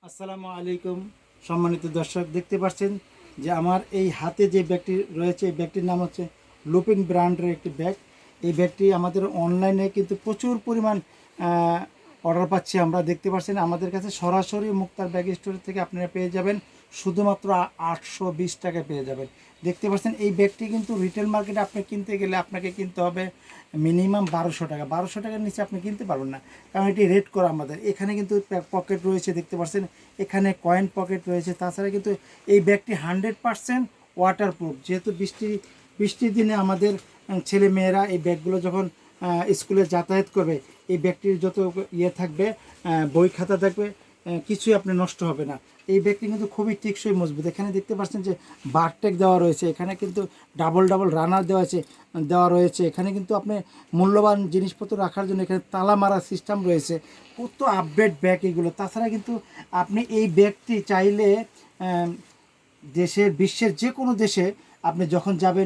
আসসালামু আলাইকুম সম্মানিত দর্শক, দেখতে পাচ্ছেন যে আমার এই হাতে যে ব্যাগটি রয়েছে, এই ব্যাগটির নাম হচ্ছে লুপিং ব্র্যান্ডের একটি ব্যাগ। এই ব্যাগটি আমাদের অনলাইনে কিন্তু প্রচুর পরিমাণ অর্ডার পাচ্ছি আমরা। দেখতে পাচ্ছেন আমাদের কাছে সরাসরি মুক্তার ব্যাগ স্টোর থেকে আপনারা পেয়ে যাবেন শুধুমাত্র 820 টাকায় পেয়ে যাবেন। দেখতে পাচ্ছেন এই ব্যাগটি কিন্তু রিটেল মার্কেটে আপনি কিনতে গেলে আপনাকে কিনতে হবে মিনিমাম 1200 টাকা। 1200 টাকার নিচে আপনি কিনতে পারবেন না, কারণ এটি রেট করা আমাদের। এখানে কিন্তু পকেট রয়েছে, দেখতে পাচ্ছেন এখানে কয়েন পকেট রয়েছে। তাছাড়া কিন্তু এই ব্যাগটি 100% ওয়াটারপ্রুফ, যেহেতু বৃষ্টির দিনে আমাদের ছেলে মেয়েরা এই ব্যাগগুলো যখন স্কুলে যাতায়াত করবে, এই ব্যাগটির যত থাকবে, বই খাতা থাকবে, কিছুই আপনি নষ্ট হবে না। এই ব্যাগটি কিন্তু খুবই টেকসই মজবুত। এখানে দেখতে পাচ্ছেন যে বারটেক দেওয়া রয়েছে, এখানে কিন্তু ডাবল রানার দেওয়া রয়েছে। এখানে কিন্তু আপনি মূল্যবান জিনিসপত্র রাখার জন্য এখানে তালা মারা সিস্টেম রয়েছে। কত আপডেট ব্যাগ এগুলো। তাছাড়া কিন্তু আপনি এই ব্যাগটি চাইলে বিশ্বের যে কোনো দেশে আপনি যখন যাবেন